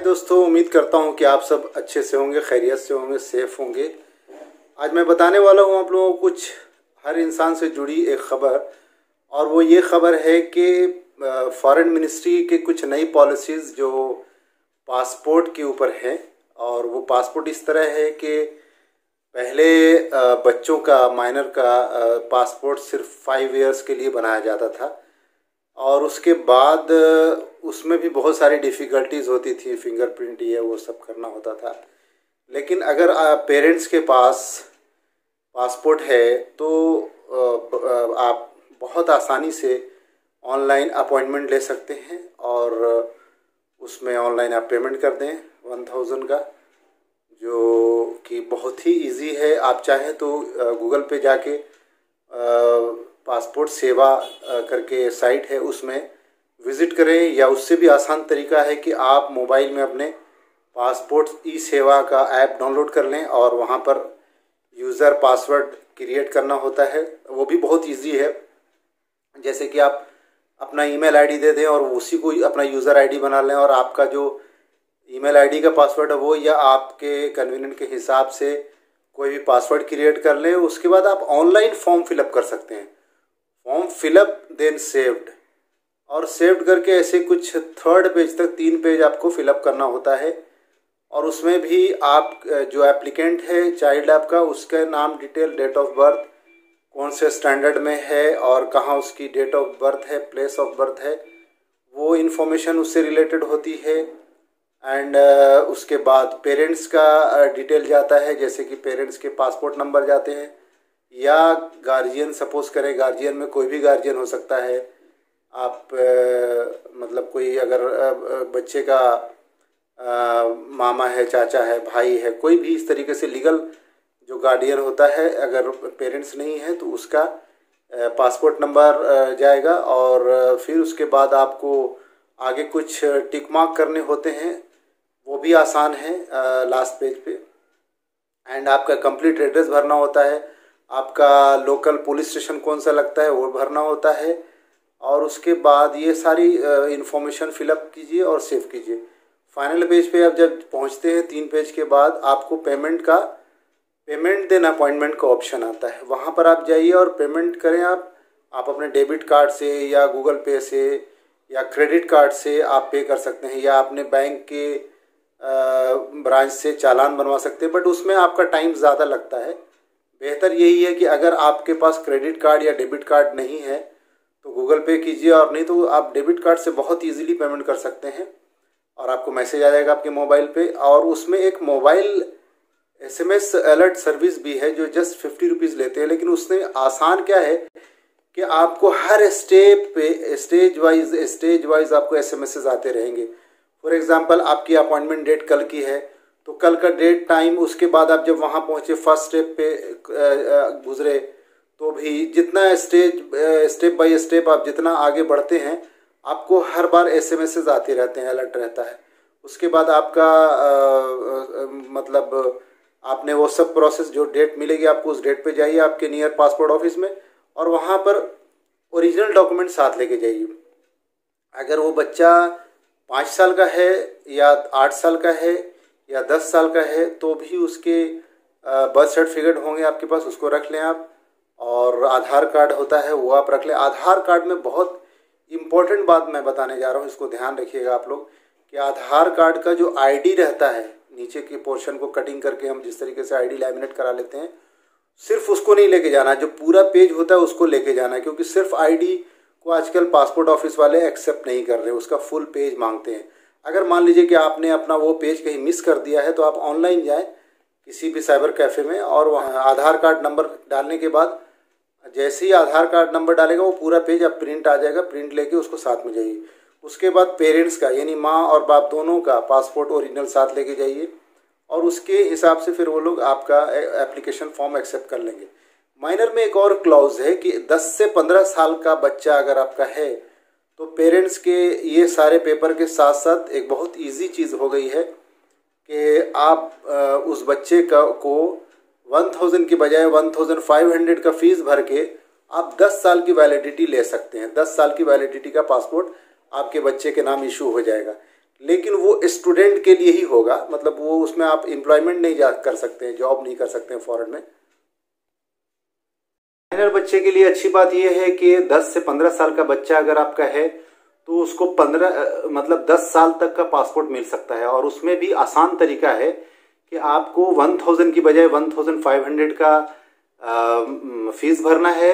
दोस्तों, उम्मीद करता हूँ कि आप सब अच्छे से होंगे, खैरियत से होंगे, सेफ होंगे। आज मैं बताने वाला हूँ आप लोगों को कुछ हर इंसान से जुड़ी एक ख़बर, और वो ये ख़बर है कि फॉरेन मिनिस्ट्री के कुछ नई पॉलिसीज़ जो पासपोर्ट के ऊपर हैं। और वो पासपोर्ट इस तरह है कि पहले बच्चों का, माइनर का पासपोर्ट सिर्फ 5 इयर्स के लिए बनाया जाता था, और उसके बाद उसमें भी बहुत सारी डिफ़िकल्टीज़ होती थी, फिंगरप्रिंट ये वो सब करना होता था। लेकिन अगर पेरेंट्स के पास पासपोर्ट है तो आप बहुत आसानी से ऑनलाइन अपॉइंटमेंट ले सकते हैं, और उसमें ऑनलाइन आप पेमेंट कर दें 1000 का, जो कि बहुत ही इजी है। आप चाहें तो गूगल पे जाके पासपोर्ट सेवा करके साइट है, उसमें विज़िट करें, या उससे भी आसान तरीका है कि आप मोबाइल में अपने पासपोर्ट ई सेवा का ऐप डाउनलोड कर लें, और वहाँ पर यूज़र पासवर्ड क्रिएट करना होता है। वो भी बहुत इजी है। जैसे कि आप अपना ईमेल आईडी दे दें और उसी को अपना यूज़र आईडी बना लें, और आपका जो ईमेल आईडी का पासवर्ड है वो, या आपके कन्वीनियंट के हिसाब से कोई भी पासवर्ड क्रिएट कर लें। उसके बाद आप ऑनलाइन फॉर्म फिलअप कर सकते हैं। फॉर्म फिलअप देन सेव्ड, और सेव्ड करके ऐसे कुछ 3rd पेज तक 3 पेज आपको फिलअप करना होता है। और उसमें भी आप जो एप्लीकेंट है चाइल्ड आपका, उसका नाम, डिटेल, डेट ऑफ बर्थ, कौन से स्टैंडर्ड में है और कहाँ उसकी डेट ऑफ बर्थ है, प्लेस ऑफ बर्थ है, वो इन्फॉर्मेशन उससे रिलेटेड होती है। एंड उसके बाद पेरेंट्स का डिटेल जाता है, जैसे कि पेरेंट्स के पासपोर्ट नंबर जाते हैं, या गार्जियन, सपोज करें गार्जियन में कोई भी गार्जियन हो सकता है। आप मतलब कोई अगर बच्चे का मामा है, चाचा है, भाई है, कोई भी इस तरीके से लीगल जो गार्डियन होता है, अगर पेरेंट्स नहीं है तो उसका पासपोर्ट नंबर जाएगा। और फिर उसके बाद आपको आगे कुछ टिक मार्क करने होते हैं, वो भी आसान है लास्ट पेज पे। एंड आपका कंप्लीट एड्रेस भरना होता है, आपका लोकल पुलिस स्टेशन कौन सा लगता है वो भरना होता है, और उसके बाद ये सारी इन्फॉर्मेशन फिलअप कीजिए और सेव कीजिए। फाइनल पेज पे आप जब पहुंचते हैं 3 पेज के बाद, आपको पेमेंट देन अपॉइंटमेंट का ऑप्शन आता है। वहाँ पर आप जाइए और पेमेंट करें। आप अपने डेबिट कार्ड से या गूगल पे से या क्रेडिट कार्ड से आप पे कर सकते हैं, या अपने बैंक के ब्रांच से चालान बनवा सकते हैं, बट उसमें आपका टाइम ज़्यादा लगता है। बेहतर यही है कि अगर आपके पास क्रेडिट कार्ड या डेबिट कार्ड नहीं है तो गूगल पे कीजिए, और नहीं तो आप डेबिट कार्ड से बहुत ईजीली पेमेंट कर सकते हैं, और आपको मैसेज आ जाएगा आपके मोबाइल पे। और उसमें एक मोबाइल SMS अलर्ट सर्विस भी है जो जस्ट 50 रुपीज़ लेते हैं, लेकिन उसमें आसान क्या है कि आपको हर स्टेप पे स्टेज वाइज आपको SMSs आते रहेंगे। फॉर एग्जांपल, आपकी अपॉइंटमेंट डेट कल की है तो कल का डेट, टाइम, उसके बाद आप जब वहाँ पहुँचे, फर्स्ट स्टेप पे गुजरे, तो भी जितना स्टेप बाय स्टेप आप जितना आगे बढ़ते हैं, आपको हर बार SMSs आते रहते हैं, अलर्ट रहता है। उसके बाद आपका मतलब आपने वो सब प्रोसेस, जो डेट मिलेगी आपको उस डेट पे जाइए आपके नियर पासपोर्ट ऑफिस में, और वहाँ पर ओरिजिनल डॉक्यूमेंट साथ लेके जाइए। अगर वो बच्चा 5 साल का है या 8 साल का है या 10 साल का है तो भी उसके बर्थ सर्टिफिकेट होंगे आपके पास, उसको रख लें आप। और आधार कार्ड होता है वो आप रख लें। आधार कार्ड में बहुत इम्पोर्टेंट बात मैं बताने जा रहा हूँ, इसको ध्यान रखिएगा आप लोग, कि आधार कार्ड का जो ID रहता है, नीचे के पोर्शन को कटिंग करके हम जिस तरीके से ID लैमिनेट करा लेते हैं, सिर्फ उसको नहीं लेके जाना, जो पूरा पेज होता है उसको लेके जाना है, क्योंकि सिर्फ ID को आजकल पासपोर्ट ऑफिस वाले एक्सेप्ट नहीं कर रहे, उसका फुल पेज मांगते हैं। अगर मान लीजिए कि आपने अपना वो पेज कहीं मिस कर दिया है तो आप ऑनलाइन जाएं किसी भी साइबर कैफ़े में, और वहाँ आधार कार्ड नंबर डालने के बाद जैसे ही आधार कार्ड नंबर डालेगा वो पूरा पेज अब प्रिंट आ जाएगा, प्रिंट लेके उसको साथ में जाइए। उसके बाद पेरेंट्स का, यानी माँ और बाप दोनों का पासपोर्ट ओरिजिनल साथ लेके जाइए, और उसके हिसाब से फिर वो लोग आपका एप्लीकेशन फॉर्म एक्सेप्ट कर लेंगे। माइनर में एक और क्लॉज है कि 10 से 15 साल का बच्चा अगर आपका है तो पेरेंट्स के ये सारे पेपर के साथ साथ एक बहुत इजी चीज़ हो गई है कि आप उस बच्चे को 1000 की बजाय 1500 का फीस भर के आप 10 साल की वैलिडिटी ले सकते हैं। 10 साल की वैलिडिटी का पासपोर्ट आपके बच्चे के नाम इशू हो जाएगा। लेकिन वो स्टूडेंट के लिए ही होगा, मतलब वो उसमें आप एम्प्लॉयमेंट नहीं जा कर सकते हैं, जॉब नहीं कर सकते हैं फॉरेन में। माइनर बच्चे के लिए अच्छी बात यह है कि 10 से 15 साल का बच्चा अगर आपका है तो उसको 10 साल तक का पासपोर्ट मिल सकता है। और उसमें भी आसान तरीका है कि आपको 1000 की बजाय 1500 का फीस भरना है।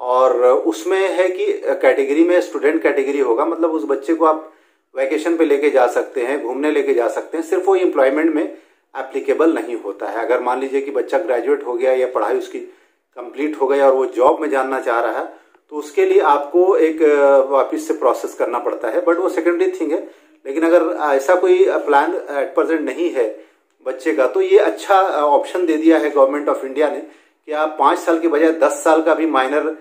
और उसमें है कि कैटेगरी में स्टूडेंट कैटेगरी होगा, मतलब उस बच्चे को आप वैकेशन पे लेके जा सकते हैं, घूमने लेके जा सकते हैं, सिर्फ वो एम्प्लॉयमेंट में एप्लीकेबल नहीं होता है। अगर मान लीजिए कि बच्चा ग्रेजुएट हो गया या पढ़ाई उसकी कंप्लीट हो गई और वो जॉब में जानना चाह रहा है, तो उसके लिए आपको एक वापस से प्रोसेस करना पड़ता है, बट वो सेकेंडरी थिंग है। लेकिन अगर ऐसा कोई प्लान एट प्रेजेंट नहीं है बच्चे का, तो ये अच्छा ऑप्शन दे दिया है गवर्नमेंट ऑफ इंडिया ने कि आप 5 साल के बजाय 10 साल का भी माइनर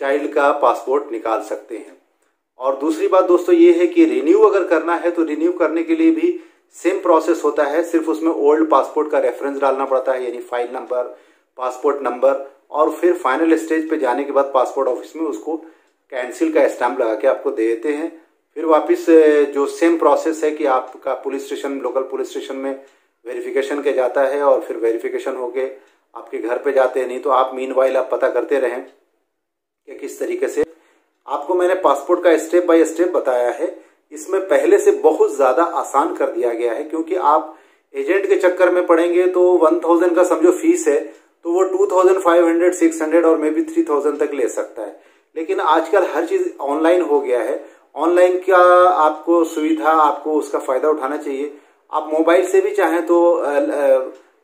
चाइल्ड का पासपोर्ट निकाल सकते हैं। और दूसरी बात दोस्तों ये है कि रिन्यू अगर करना है तो रिन्यू करने के लिए भी सेम प्रोसेस होता है, सिर्फ उसमें ओल्ड पासपोर्ट का रेफरेंस डालना पड़ता है, यानी फाइल नंबर, पासपोर्ट नंबर, और फिर फाइनल स्टेज पे जाने के बाद पासपोर्ट ऑफिस में उसको कैंसिल का स्टैंप लगा के आपको दे देते हैं। फिर वापस जो सेम प्रोसेस है कि आपका police station, local police station में वेरिफिकेशन के जाता है और फिर वेरिफिकेशन होके आपके घर पे जाते हैं। नहीं तो आप मीनवाइल आप पता करते रहें कि किस तरीके से। आपको मैंने पासपोर्ट का स्टेप बाय स्टेप बताया है, इसमें पहले से बहुत ज़्यादा आसान कर दिया गया है, क्योंकि आप एजेंट के चक्कर में पड़ेंगे तो 1000 का समझो फीस है तो वो 2500, 600 और मे बी 3000 तक ले सकता है। लेकिन आजकल हर चीज़ ऑनलाइन हो गया है, ऑनलाइन का आपको सुविधा, आपको उसका फ़ायदा उठाना चाहिए। आप मोबाइल से भी चाहें तो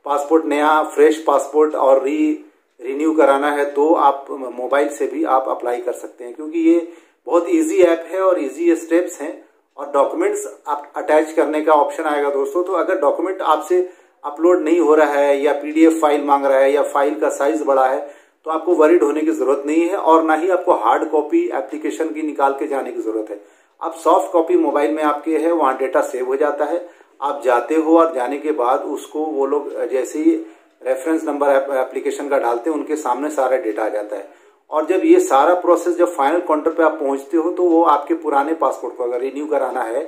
पासपोर्ट, नया फ्रेश पासपोर्ट और रिन्यू कराना है तो आप मोबाइल से भी आप अप्लाई कर सकते हैं, क्योंकि ये बहुत इजी ऐप है और इजी स्टेप्स हैं। और डॉक्यूमेंट्स आप अटैच करने का ऑप्शन आएगा दोस्तों, तो अगर डॉक्यूमेंट आपसे अपलोड नहीं हो रहा है या पीडीएफ फाइल मांग रहा है या फाइल का साइज बड़ा है तो आपको वरीड होने की जरूरत नहीं है, और ना ही आपको हार्ड कॉपी एप्लीकेशन की निकाल के जाने की जरूरत है। अब सॉफ्ट कॉपी मोबाइल में आपके है, वहाँ डेटा सेव हो जाता है, आप जाते हो और जाने के बाद उसको वो लोग जैसे ही रेफरेंस नंबर एप्लीकेशन का डालते हैं उनके सामने सारा डेटा आ जाता है। और जब ये सारा प्रोसेस जब फाइनल काउंटर पे आप पहुंचते हो तो वो आपके पुराने पासपोर्ट को अगर रिन्यू कराना है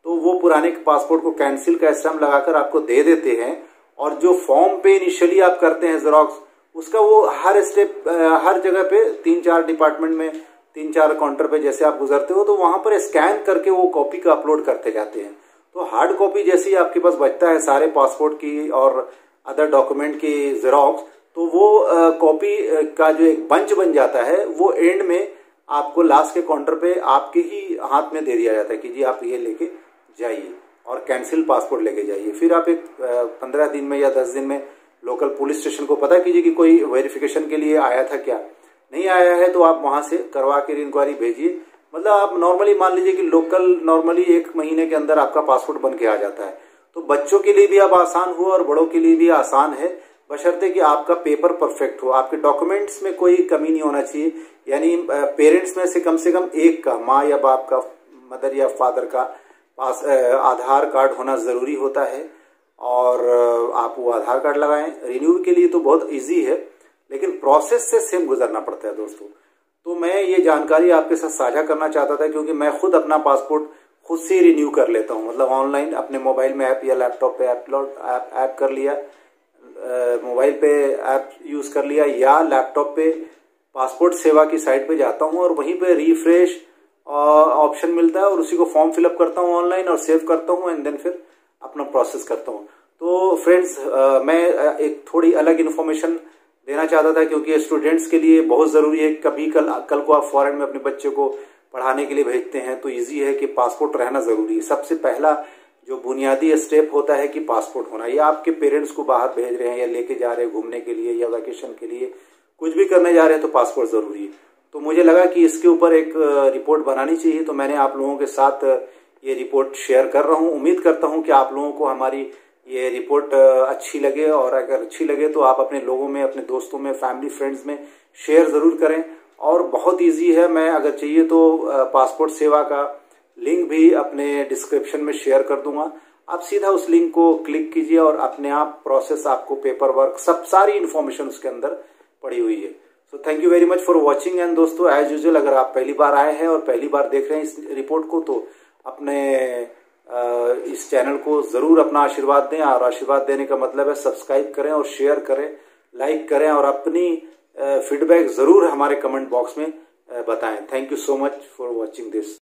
तो वो पुराने पासपोर्ट को कैंसिल का स्टैम्प लगाकर आपको दे देते हैं। और जो फॉर्म पे इनिशियली आप करते हैं जेरोक्स, उसका वो हर स्टेप, हर जगह पे 3-4 डिपार्टमेंट में 3-4 काउंटर पे जैसे आप गुजरते हो तो वहां पर स्कैन करके वो कॉपी का अपलोड करते जाते हैं। तो हार्ड कॉपी जैसे ही आपके पास बचता है सारे पासपोर्ट की और अदर डॉक्यूमेंट की जेरोक्स, तो वो कॉपी का जो एक बंच बन जाता है वो एंड में आपको लास्ट के काउंटर पे आपके ही हाथ में दे दिया जाता है कि जी आप ये लेके जाइए और कैंसिल पासपोर्ट लेके जाइए। फिर आप एक 15 दिन में या 10 दिन में लोकल पुलिस स्टेशन को पता कीजिए कि कोई वेरिफिकेशन के लिए आया था क्या, नहीं आया है तो आप वहां से करवा के इंक्वायरी भेजिए। मतलब आप नॉर्मली मान लीजिए कि लोकल नॉर्मली 1 महीने के अंदर आपका पासपोर्ट बन के आ जाता है। तो बच्चों के लिए भी अब आसान हुआ और बड़ों के लिए भी आसान है, बशर्ते कि आपका पेपर परफेक्ट हो, आपके डॉक्यूमेंट्स में कोई कमी नहीं होना चाहिए। यानी पेरेंट्स में से कम एक का, माँ या बाप का, मदर या फादर का पास आधार कार्ड होना ज़रूरी होता है और आप वो आधार कार्ड लगाएं। रिन्यू के लिए तो बहुत इजी है, लेकिन प्रोसेस से सेम गुजरना पड़ता है दोस्तों। तो मैं ये जानकारी आपके साथ साझा करना चाहता था, क्योंकि मैं खुद अपना पासपोर्ट खुद से रिन्यू कर लेता हूँ, मतलब ऑनलाइन अपने मोबाइल में ऐप या लैपटॉप पे ऐप कर लिया, मोबाइल पे ऐप यूज़ कर लिया या लैपटॉप पे पासपोर्ट सेवा की साइट पे जाता हूँ और वहीं पे रिफ्रेश ऑप्शन मिलता है और उसी को फॉर्म फिलअप करता हूँ ऑनलाइन और सेव करता हूँ एंड देन फिर अपना प्रोसेस करता हूँ। तो फ्रेंड्स, मैं एक थोड़ी अलग इन्फॉर्मेशन देना चाहता था, क्योंकि स्टूडेंट्स के लिए बहुत ज़रूरी है। कभी कल को आप फॉरेन में अपने बच्चे को पढ़ाने के लिए भेजते हैं तो इजी है कि पासपोर्ट रहना ज़रूरी है। सबसे पहला जो बुनियादी स्टेप होता है कि पासपोर्ट होना, या आपके पेरेंट्स को बाहर भेज रहे हैं या लेके जा रहे हैं घूमने के लिए या वैकेशन के लिए, कुछ भी करने जा रहे हैं तो पासपोर्ट ज़रूरी है। तो मुझे लगा कि इसके ऊपर एक रिपोर्ट बनानी चाहिए, तो मैंने आप लोगों के साथ ये रिपोर्ट शेयर कर रहा हूँ। उम्मीद करता हूँ कि आप लोगों को हमारी ये रिपोर्ट अच्छी लगे, और अगर अच्छी लगे तो आप अपने लोगों में, अपने दोस्तों में, फैमिली फ्रेंड्स में शेयर ज़रूर करें। और बहुत ईजी है, मैं अगर चाहिए तो पासपोर्ट सेवा का लिंक भी अपने डिस्क्रिप्शन में शेयर कर दूंगा। आप सीधा उस लिंक को क्लिक कीजिए और अपने आप प्रोसेस, आपको पेपर वर्क, सब सारी इन्फॉर्मेशन उसके अंदर पड़ी हुई है। So thank you very much for watching. And दोस्तों, एज यूजुअल अगर आप पहली बार आए हैं और पहली बार देख रहे हैं इस रिपोर्ट को, तो अपने इस चैनल को ज़रूर अपना आशीर्वाद दें, और आशीर्वाद देने का मतलब है सब्सक्राइब करें और शेयर करें, लाइक करें, और अपनी फीडबैक ज़रूर हमारे कमेंट बॉक्स में बताएं। Thank you so much for watching this.